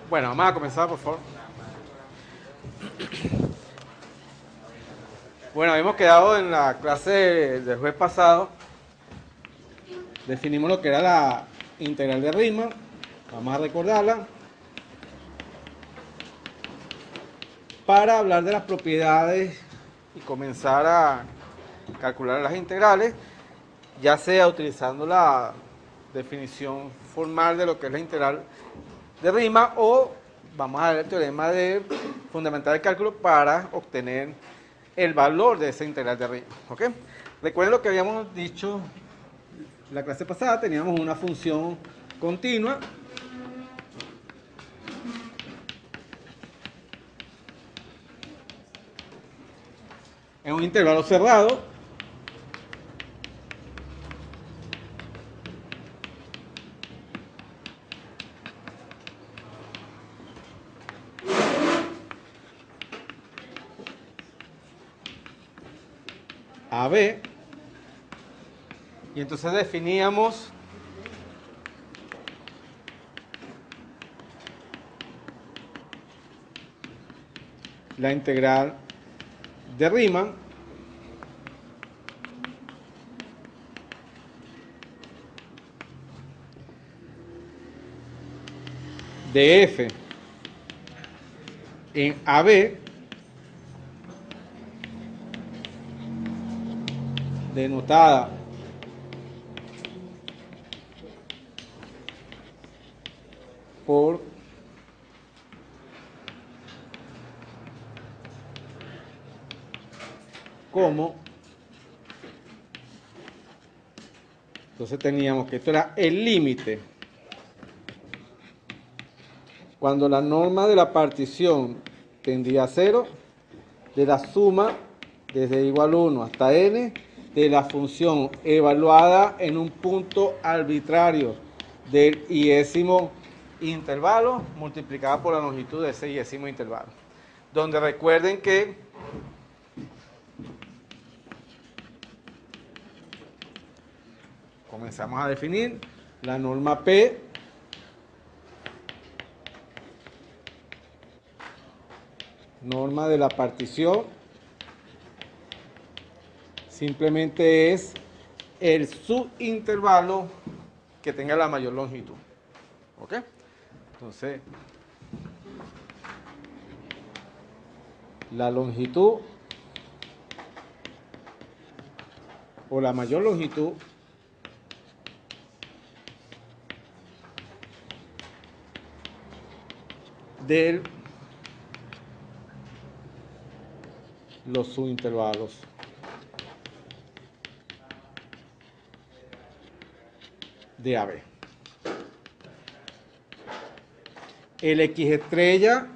Bueno, vamos a comenzar, por favor. Bueno, habíamos quedado en la clase del jueves pasado. Definimos lo que era la integral de Riemann. Vamos a recordarla. Para hablar de las propiedades y comenzar a calcular las integrales, ya sea utilizando la definición formal de lo que es la integral de Riemann o vamos a ver el teorema fundamental del cálculo para obtener el valor de esa integral de Riemann. ¿Ok? Recuerden lo que habíamos dicho la clase pasada, teníamos una función continua en un intervalo cerrado AB, y entonces definíamos la integral de Riemann de f en AB denotada por como, entonces teníamos que esto era el límite cuando la norma de la partición tendía a 0 de la suma desde igual 1 hasta n de la función evaluada en un punto arbitrario del iésimo intervalo multiplicada por la longitud de ese iésimo intervalo. Donde recuerden que comenzamos a definir la norma P norma de la partición simplemente es el subintervalo que tenga la mayor longitud. ¿Ok? Entonces, la longitud o la mayor longitud de los subintervalos de AB. El X estrella,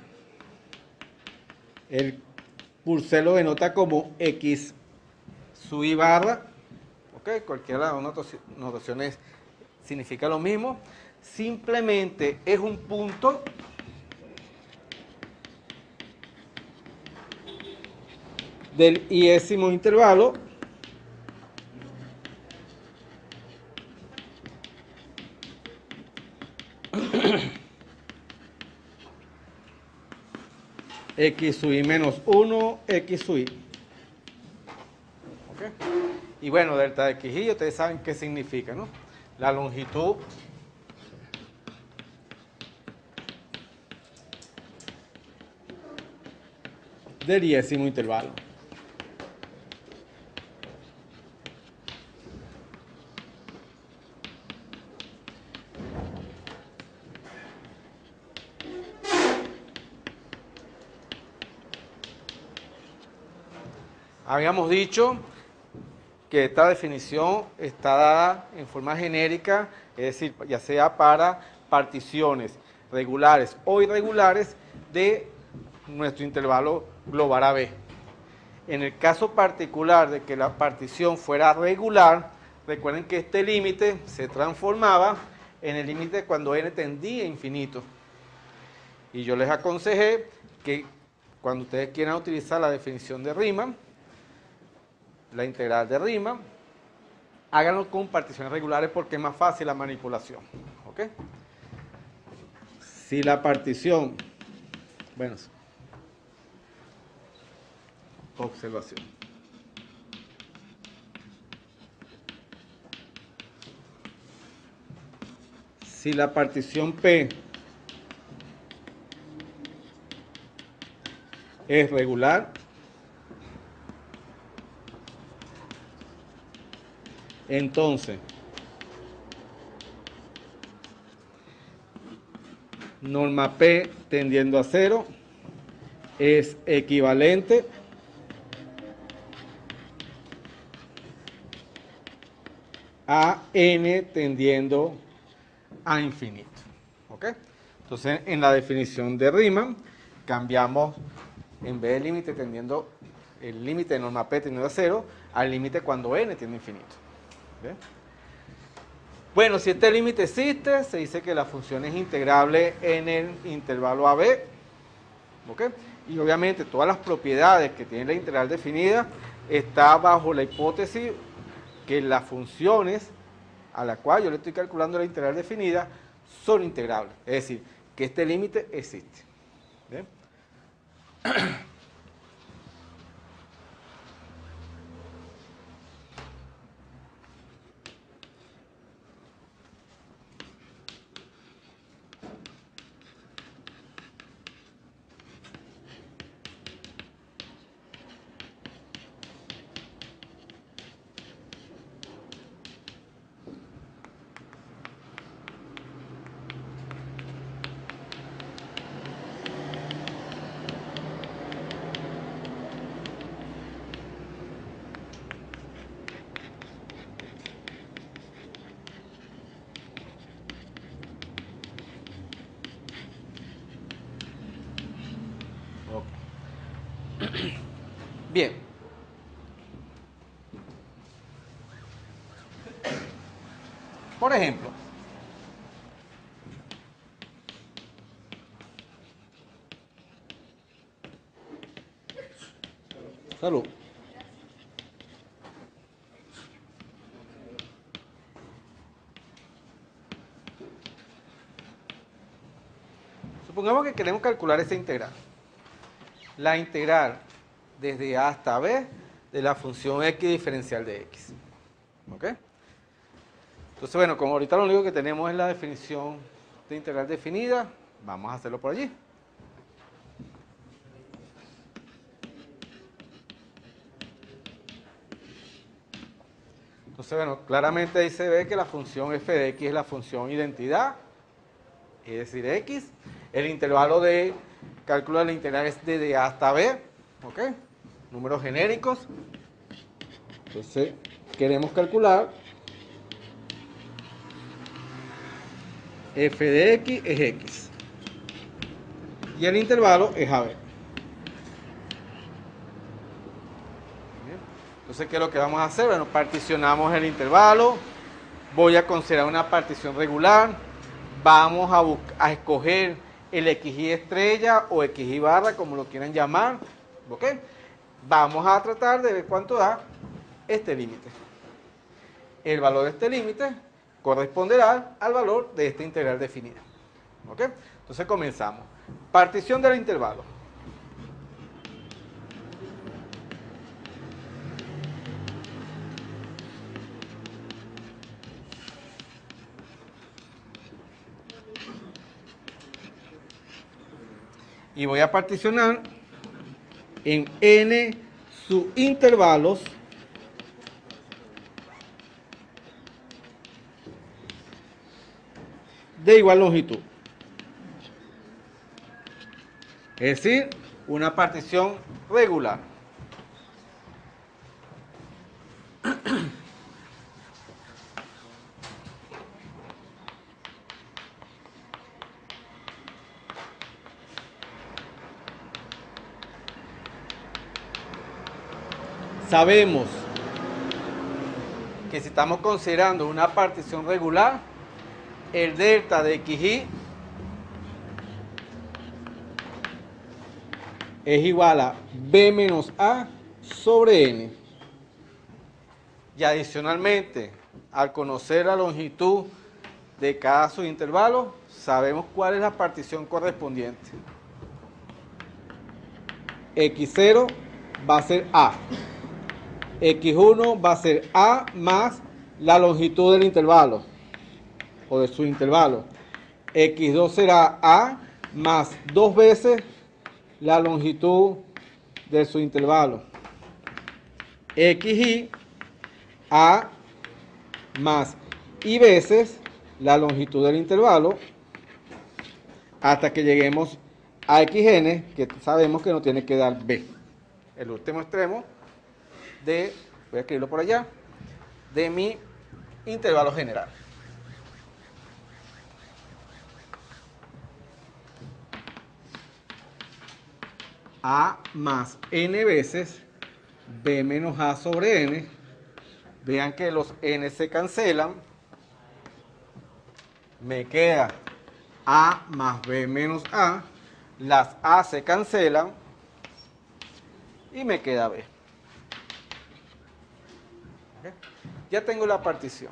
el Purcell lo denota como X sub I barra, ¿ok? Cualquiera de las notaciones significa lo mismo. Simplemente es un punto del iésimo intervalo X sub I menos 1, X sub I. ¿Ok? Y bueno, delta de X y ustedes saben qué significa, ¿no? La longitud del iésimo intervalo. Habíamos dicho que esta definición está dada en forma genérica, es decir, ya sea para particiones regulares o irregulares de nuestro intervalo global AB. En el caso particular de que la partición fuera regular, recuerden que este límite se transformaba en el límite cuando n tendía a infinito. Y yo les aconsejé que cuando ustedes quieran utilizar la definición de Riemann, la integral de Riemann, háganlo con particiones regulares porque es más fácil la manipulación. ¿Ok? Si la partición, bueno, observación. Si la partición P es regular, entonces norma P tendiendo a 0 es equivalente a n tendiendo a infinito. ¿Ok? Entonces, en la definición de Riemann, cambiamos, en vez del límite tendiendo, el límite de norma P tendiendo a 0, al límite cuando n tiende a infinito. ¿Okay? Bueno, si este límite existe, se dice que la función es integrable en el intervalo AB. ¿Ok? Y obviamente todas las propiedades que tiene la integral definida está bajo la hipótesis que las funciones a la cual yo le estoy calculando la integral definida son integrables. Es decir, que este límite existe. ¿Bien? Bien. Por ejemplo, salud. Supongamos que queremos calcular esa integral. La integral desde A hasta B de la función x diferencial de x. ¿Ok? Entonces, bueno, como ahorita lo único que tenemos es la definición de integral definida, vamos a hacerlo por allí. Entonces, bueno, claramente ahí se ve que la función f de x es la función identidad, es decir, x. El intervalo de cálculo de la integral es desde A hasta B, ¿ok? Números genéricos. Entonces, queremos calcular f de x es x. Y el intervalo es AB. Entonces, ¿qué es lo que vamos a hacer? Bueno, particionamos el intervalo. Voy a considerar una partición regular. Vamos a escoger el xy estrella o xy barra, como lo quieran llamar. ¿Ok? Vamos a tratar de ver cuánto da este límite. El valor de este límite corresponderá al valor de esta integral definida. ¿Ok? Entonces comenzamos. Partición del intervalo. Y voy a particionar en n subintervalos de igual longitud. Es decir, una partición regular. Sabemos que si estamos considerando una partición regular, el delta de xy es igual a b menos a sobre n. Y adicionalmente, al conocer la longitud de cada subintervalo, sabemos cuál es la partición correspondiente. X0 va a ser A. X1 va a ser A más la longitud del intervalo o del subintervalo. X2 será A más 2 veces la longitud del subintervalo. XY A más Y veces la longitud del intervalo hasta que lleguemos a XN, que sabemos que nos tiene que dar B. El último extremo de, voy a escribirlo por allá, de mi intervalo general. A más N veces B menos A sobre N. Vean que los N se cancelan. Me queda A más B menos A. Las A se cancelan. Y me queda B. ¿Okay? Ya tengo la partición.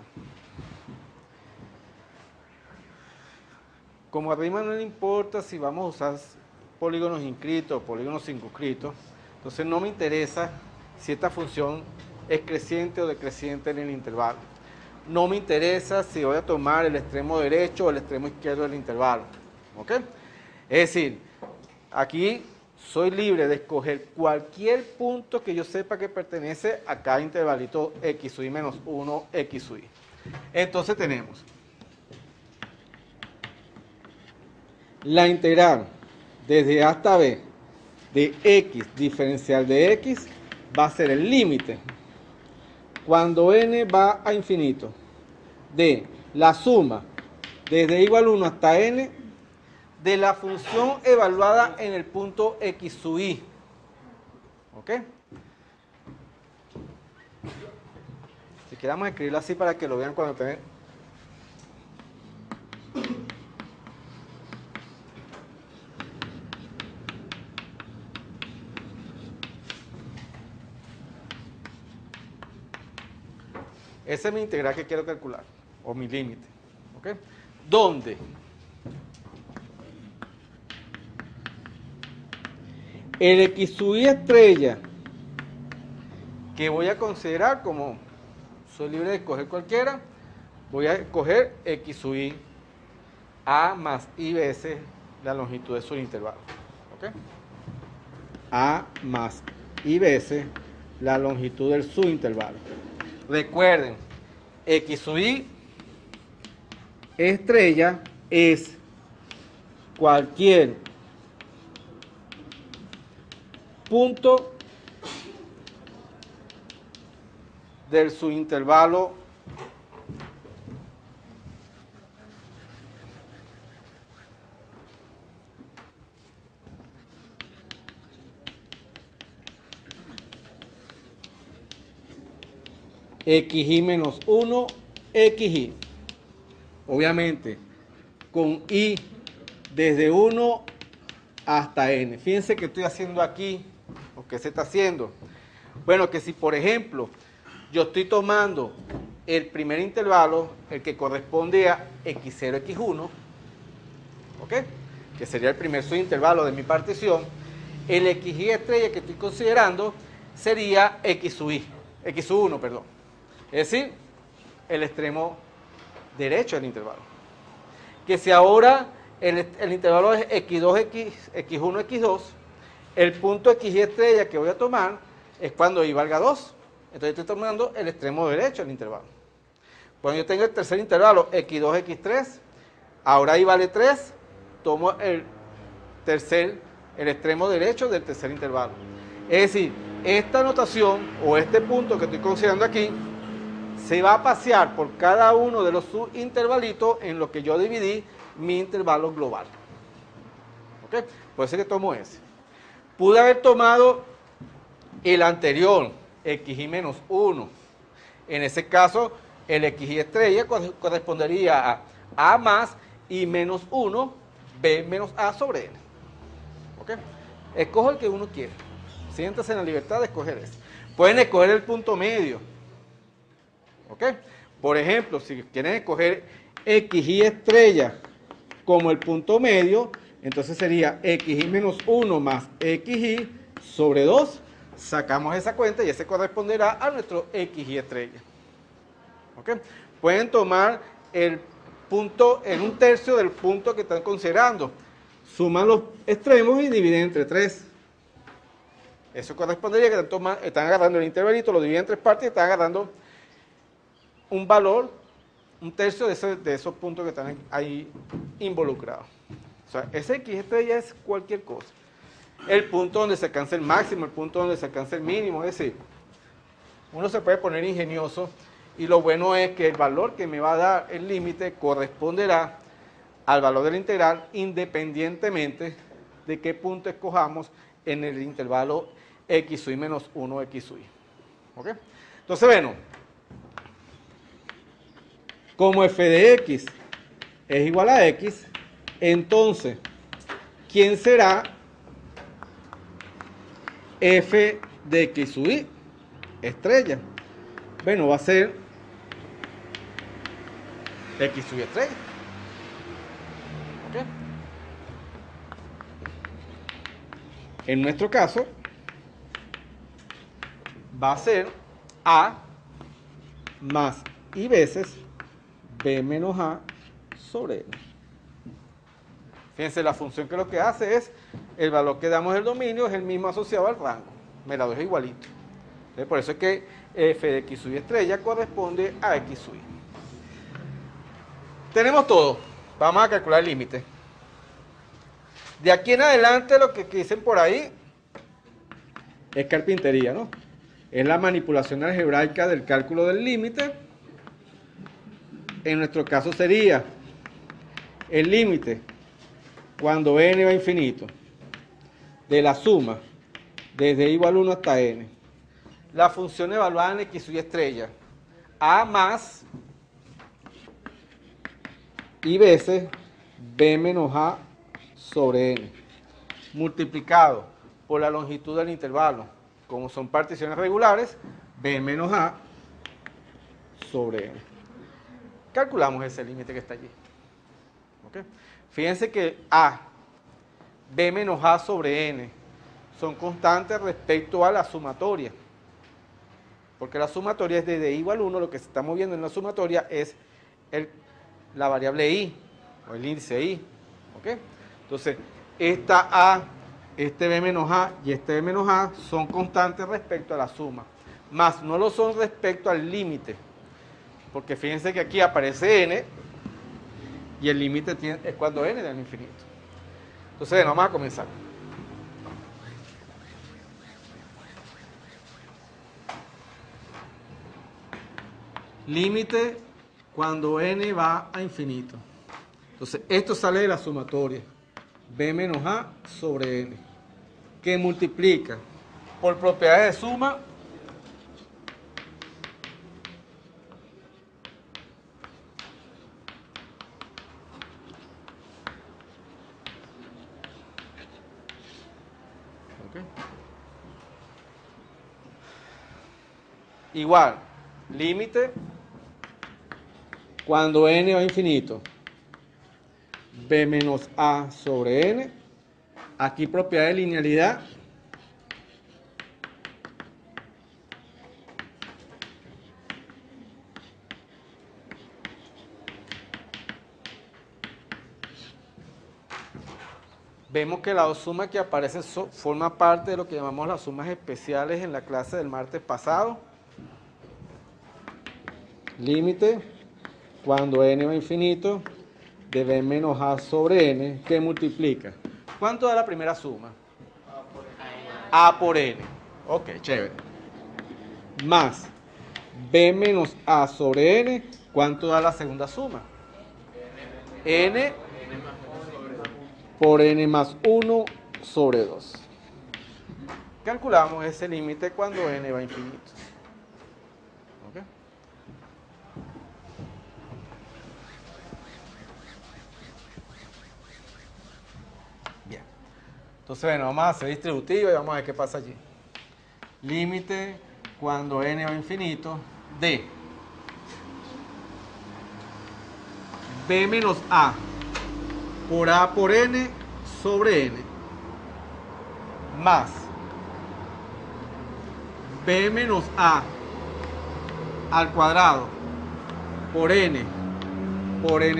Como arriba no le importa si vamos a usar polígonos inscritos o polígonos circunscritos, entonces no me interesa si esta función es creciente o decreciente en el intervalo. No me interesa si voy a tomar el extremo derecho o el extremo izquierdo del intervalo. ¿Ok? Es decir, aquí soy libre de escoger cualquier punto que yo sepa que pertenece a cada intervalito x sub i menos 1, x sub i. Entonces tenemos la integral desde A hasta B de x diferencial de x va a ser el límite cuando n va a infinito de la suma desde igual 1 hasta n de la función evaluada en el punto x sub i. ¿Ok? Si queramos escribirlo así para que lo vean cuando tengan. Esa es mi integral que quiero calcular, o mi límite. ¿Ok? ¿Dónde? El x sub i estrella, que voy a considerar como, soy libre de escoger cualquiera, voy a escoger x sub i a más i veces la longitud de su intervalo. ¿Ok? A más i veces la longitud del subintervalo. Recuerden, x sub i estrella es cualquier punto del subintervalo xy menos 1, xy. Obviamente, con i desde 1 hasta n. Fíjense que estoy haciendo aquí, o que se está haciendo. Bueno, que si por ejemplo, yo estoy tomando el primer intervalo, el que corresponde a x0, x1, ¿ok? Que sería el primer subintervalo de mi partición, el xy estrella que estoy considerando sería x sub i, x sub 1, perdón. Es decir, el extremo derecho del intervalo. Que si ahora el intervalo es x2, x1, x2, el punto xy estrella que voy a tomar es cuando y valga 2. Entonces estoy tomando el extremo derecho del intervalo. Cuando yo tengo el tercer intervalo, x2, x3, ahora y vale 3, tomo el extremo derecho del tercer intervalo. Es decir, esta notación o este punto que estoy considerando aquí se va a pasear por cada uno de los subintervalitos en lo que yo dividí mi intervalo global. ¿Ok? Por eso que tomo ese. Pude haber tomado el anterior, xy menos 1. En ese caso, el xy estrella correspondería a a más y menos 1, b menos a sobre n. ¿Ok? Escojo el que uno quiera. Siéntase en la libertad de escoger ese. Pueden escoger el punto medio. ¿Ok? Por ejemplo, si quieren escoger xy estrella como el punto medio, entonces sería xy menos 1 más xy sobre 2. Sacamos esa cuenta y ese corresponderá a nuestro xy estrella. ¿Ok? Pueden tomar el punto en un tercio del punto que están considerando. Suman los extremos y dividen entre 3. Eso correspondería que están agarrando el intervalito, lo dividen en 3 partes y están agarrando un valor, un tercio de esos puntos que están ahí involucrados. O sea, ese X estrella es cualquier cosa. El punto donde se alcanza el máximo, el punto donde se alcanza el mínimo, es decir, uno se puede poner ingenioso y lo bueno es que el valor que me va a dar el límite corresponderá al valor del integral independientemente de qué punto escojamos en el intervalo xy menos 1 xy. ¿Ok? Entonces, bueno, como f de x es igual a x, entonces, ¿quién será f de x sub y estrella? Bueno, va a ser x sub y estrella. ¿Ok? En nuestro caso, va a ser a más y veces b menos a sobre n. Fíjense, la función que lo que hace es, el valor que damos del dominio es el mismo asociado al rango. Me la dejo igualito. Entonces, por eso es que f de x sub y estrella corresponde a x sub y. Tenemos todo. Vamos a calcular el límite. De aquí en adelante lo que dicen por ahí es carpintería, ¿no? Es la manipulación algebraica del cálculo del límite. En nuestro caso sería el límite cuando n va a infinito de la suma desde igual 1 hasta n. La función evaluada en x sub y estrella a más y veces b menos a sobre n multiplicado por la longitud del intervalo. Como son particiones regulares, b menos a sobre n. Calculamos ese límite que está allí. ¿Okay? Fíjense que a, b menos a sobre n son constantes respecto a la sumatoria. Porque la sumatoria es de d igual 1, lo que se está moviendo en la sumatoria es la variable i, o el índice i. ¿Okay? Entonces, esta a, este b menos a y este b menos a son constantes respecto a la suma, más no lo son respecto al límite, porque fíjense que aquí aparece n y el límite es cuando n es del infinito. Entonces, bueno, vamos a comenzar. Límite cuando n va a infinito. Entonces, esto sale de la sumatoria, b menos a sobre n, que multiplica por propiedades de suma igual, límite cuando n va a infinito, b menos a sobre n, aquí propiedad de linealidad, vemos que la suma que aparece forma parte de lo que llamamos las sumas especiales en la clase del martes pasado. Límite cuando n va a infinito de b menos a sobre n, que multiplica. ¿Cuánto da la primera suma? A por n. Ok, chévere. Más b menos a sobre n, ¿cuánto da la segunda suma? N por n más 1 sobre 2. Calculamos ese límite cuando n va a infinito. ¿Okay? Bien. Entonces, bueno, vamos a hacer distributiva y vamos a ver qué pasa allí. Límite cuando n va a infinito de b menos a por n sobre n más b menos a al cuadrado por n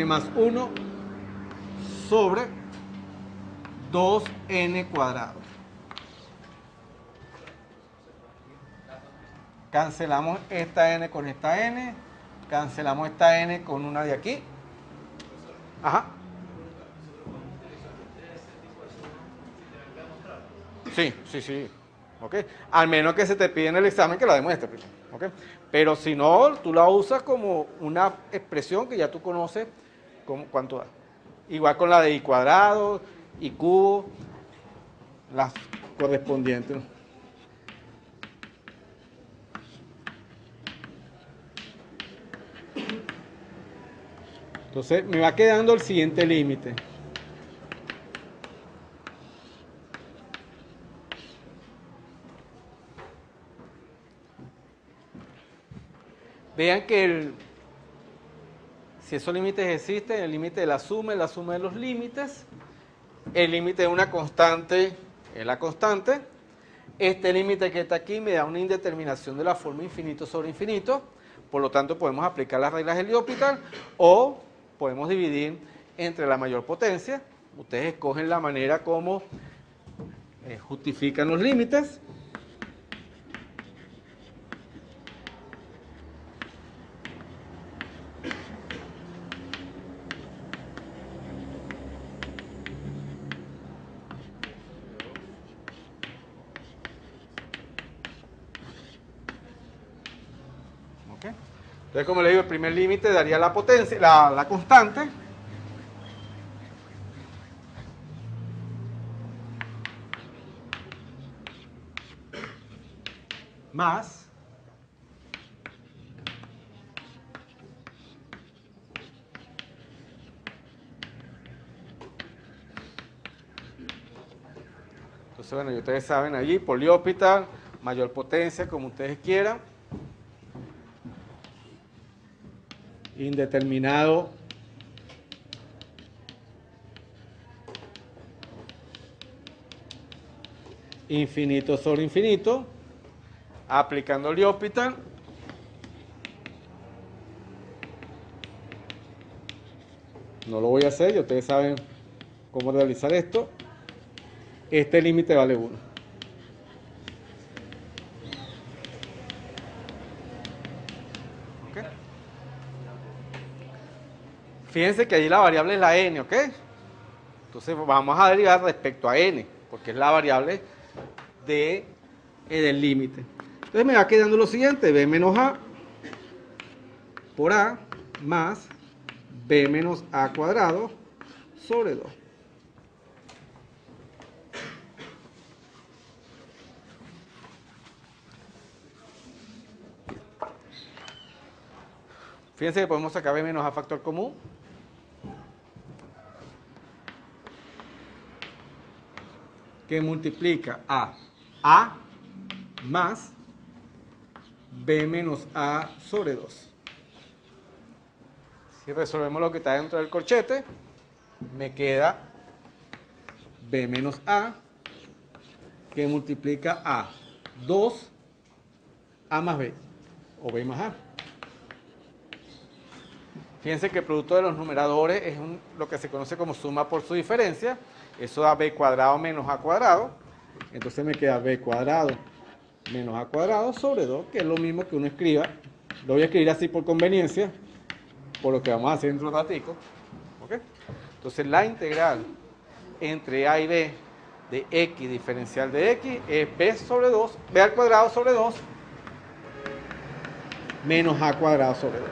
más 1 sobre 2n cuadrado. Cancelamos esta n con esta n, cancelamos esta n con una de aquí. Ajá. Sí, sí, sí. ¿Okay? Al menos que se te pide en el examen que la demuestres primero. ¿Okay? Pero si no, tú la usas como una expresión que ya tú conoces como cuánto da. Igual con la de i cuadrado, i cubo, las correspondientes. Entonces me va quedando el siguiente límite. Vean que si esos límites existen, el límite de la suma de los límites, el límite de una constante es la constante, este límite que está aquí me da una indeterminación de la forma infinito sobre infinito, por lo tanto podemos aplicar las reglas de L'Hopital o podemos dividir entre la mayor potencia. Ustedes escogen la manera como justifican los límites. ¿Okay? Entonces, como les digo, el primer límite daría la potencia, la constante. Más entonces, bueno, y ustedes saben allí, por L'Hopital, mayor potencia, como ustedes quieran. Indeterminado infinito sobre infinito, aplicando L'Hopital. No lo voy a hacer, y ustedes saben cómo realizar esto. Este límite vale 1. ¿Okay? Fíjense que allí la variable es la n, ¿ok? Entonces vamos a derivar respecto a n, porque es la variable del límite. Entonces me va quedando lo siguiente, b menos a por a más b menos a cuadrado sobre 2. Fíjense que podemos sacar b menos a factor común. Que multiplica a más b menos a sobre 2. Si resolvemos lo que está dentro del corchete, me queda b menos a que multiplica a 2 a más b, o b más a. Fíjense que el producto de los numeradores es lo que se conoce como suma por su diferencia. Eso da b cuadrado menos a cuadrado. Entonces me queda b cuadrado menos a cuadrado sobre 2, que es lo mismo que uno escriba. Lo voy a escribir así por conveniencia, por lo que vamos a hacer dentro de un ratico. ¿Okay? Entonces la integral entre a y b de x diferencial de x es b sobre 2, b al cuadrado sobre 2 menos a cuadrado sobre 2.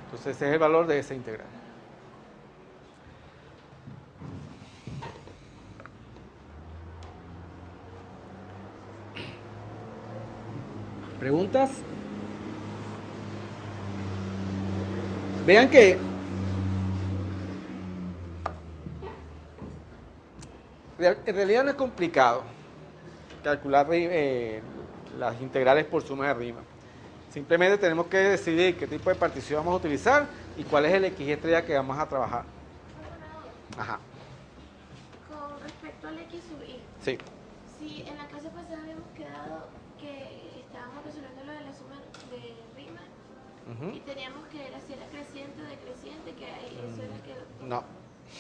Entonces ese es el valor de esa integral. ¿Preguntas? Vean que En realidad no es complicado calcular las integrales por suma de rima. Simplemente tenemos que decidir qué tipo de partición vamos a utilizar y cuál es el X estrella que vamos a trabajar. Ajá. Con respecto al X sub i, Sí. si en la clase pasada habíamos quedado que estábamos resolviendo lo de la suma de rimas y teníamos que ver si era creciente o decreciente, que eso era que... No.